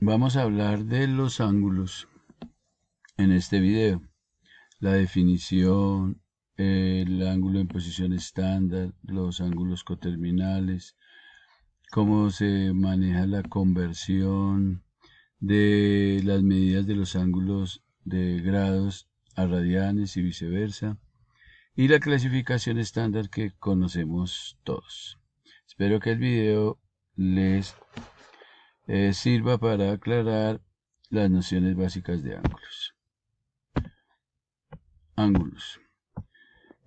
Vamos a hablar de los ángulos en este video. La definición, el ángulo en posición estándar, los ángulos coterminales, cómo se maneja la conversión de las medidas de los ángulos de grados a radianes y viceversa, y la clasificación estándar que conocemos todos. Espero que el video les sirva para aclarar las nociones básicas de ángulos. Ángulos.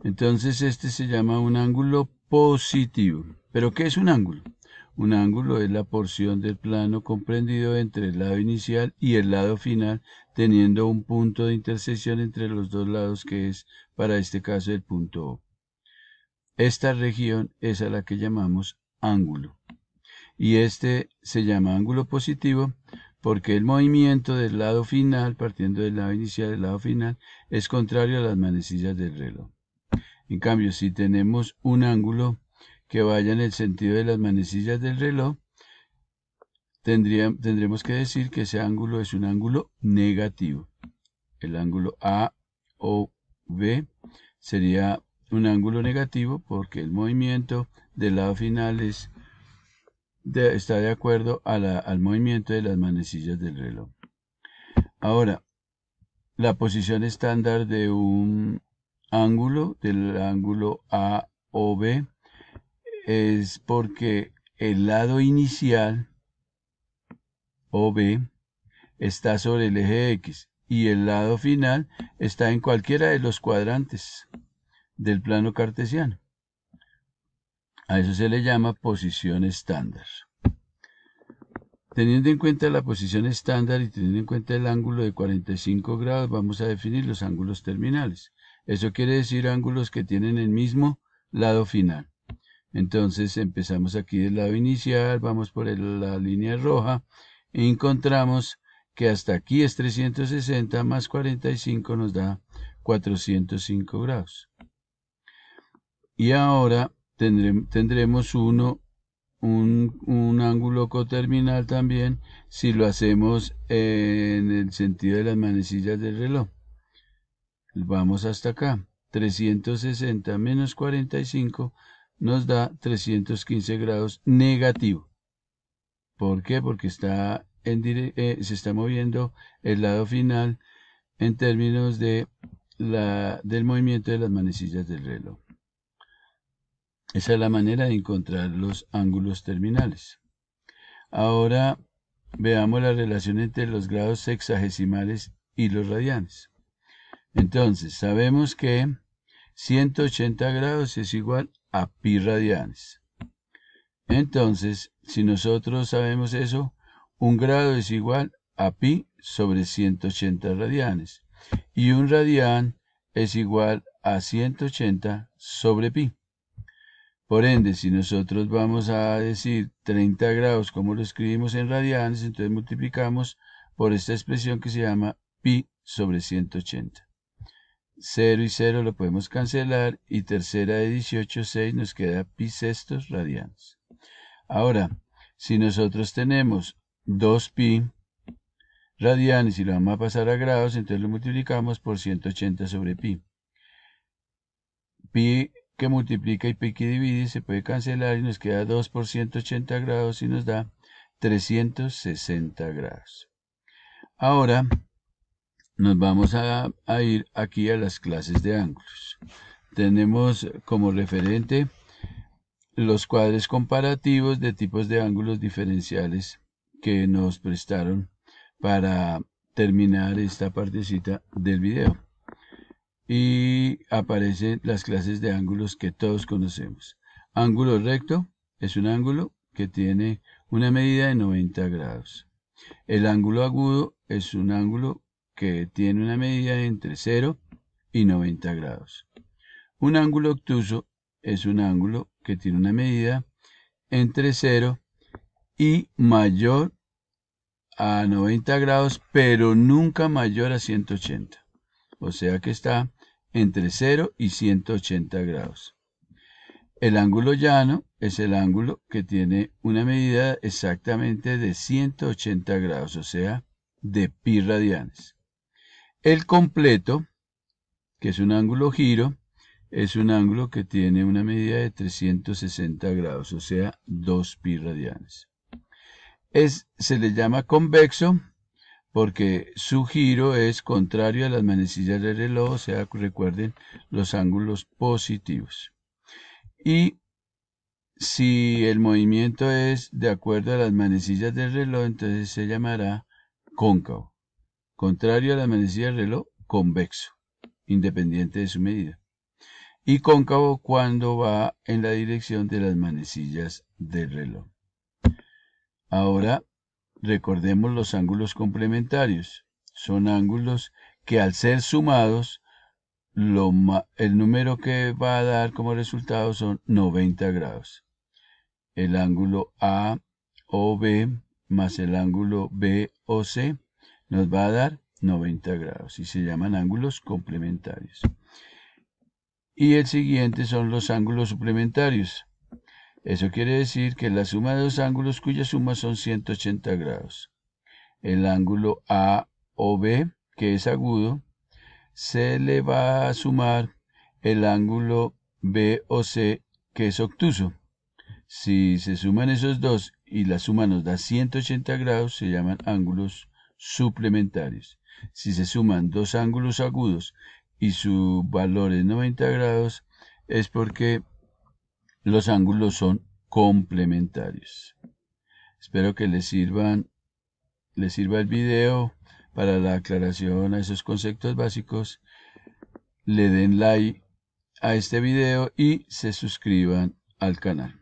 Entonces este se llama un ángulo positivo. ¿Pero qué es un ángulo? Un ángulo es la porción del plano comprendido entre el lado inicial y el lado final, teniendo un punto de intersección entre los dos lados, que es, para este caso, el punto O. Esta región es a la que llamamos ángulo. Y este se llama ángulo positivo porque el movimiento del lado final, partiendo del lado inicial del lado final, es contrario a las manecillas del reloj. En cambio, si tenemos un ángulo que vaya en el sentido de las manecillas del reloj, tendremos que decir que ese ángulo es un ángulo negativo. El ángulo A o B sería un ángulo negativo porque el movimiento del lado final está de acuerdo al movimiento de las manecillas del reloj. Ahora, la posición estándar de un ángulo, del ángulo A o B, es porque el lado inicial, o B, está sobre el eje X y el lado final está en cualquiera de los cuadrantes del plano cartesiano. A eso se le llama posición estándar. Teniendo en cuenta la posición estándar y teniendo en cuenta el ángulo de 45 grados, vamos a definir los ángulos terminales. Eso quiere decir ángulos que tienen el mismo lado final. Entonces empezamos aquí del lado inicial, vamos por la línea roja e encontramos que hasta aquí es 360 más 45 nos da 405 grados. Y ahora tendremos un ángulo coterminal también si lo hacemos en el sentido de las manecillas del reloj. Vamos hasta acá. 360 menos 45 nos da 315 grados negativo. ¿Por qué? Porque se está moviendo el lado final en términos del movimiento de las manecillas del reloj. Esa es la manera de encontrar los ángulos terminales. Ahora veamos la relación entre los grados sexagesimales y los radianes. Entonces, sabemos que 180 grados es igual a pi radianes. Entonces, si nosotros sabemos eso, un grado es igual a pi sobre 180 radianes. Y un radián es igual a 180 sobre pi. Por ende, si nosotros vamos a decir 30 grados, como lo escribimos en radianes, entonces multiplicamos por esta expresión que se llama pi sobre 180. 0 y 0 lo podemos cancelar y tercera de 18, 6, nos queda pi sextos radianes. Ahora, si nosotros tenemos 2pi radianes y lo vamos a pasar a grados, entonces lo multiplicamos por 180 sobre pi. Pi que multiplica y pi que divide se puede cancelar y nos queda 2 por 180 grados y nos da 360 grados. Ahora nos vamos a ir aquí a las clases de ángulos. Tenemos como referente los cuadros comparativos de tipos de ángulos diferenciales que nos prestaron para terminar esta partecita del video. Y aparecen las clases de ángulos que todos conocemos. Ángulo recto es un ángulo que tiene una medida de 90 grados. El ángulo agudo es un ángulo que tiene una medida entre 0 y 90 grados. Un ángulo obtuso es un ángulo que tiene una medida entre 0 y mayor a 90 grados, pero nunca mayor a 180. O sea que está entre 0 y 180 grados. El ángulo llano es el ángulo que tiene una medida exactamente de 180 grados, o sea, de pi radianes. El completo, que es un ángulo giro, es un ángulo que tiene una medida de 360 grados, o sea, 2 pi radianes. Se le llama convexo porque su giro es contrario a las manecillas del reloj, o sea, recuerden los ángulos positivos. Y si el movimiento es de acuerdo a las manecillas del reloj, entonces se llamará cóncavo. Contrario a las manecillas del reloj, convexo, independiente de su medida. Y cóncavo cuando va en la dirección de las manecillas del reloj. Ahora, recordemos los ángulos complementarios. Son ángulos que al ser sumados, el número que va a dar como resultado son 90 grados. El ángulo A o B más el ángulo B o C nos va a dar 90 grados y se llaman ángulos complementarios. Y el siguiente son los ángulos suplementarios. Eso quiere decir que la suma de dos ángulos cuya suma son 180 grados. El ángulo A o B, que es agudo, se le va a sumar el ángulo B o C, que es obtuso. Si se suman esos dos y la suma nos da 180 grados, se llaman ángulos suplementarios. Si se suman dos ángulos agudos y su valor es 90 grados, es porque los ángulos son complementarios. Espero que les sirva el video para la aclaración a esos conceptos básicos. Le den like a este video y se suscriban al canal.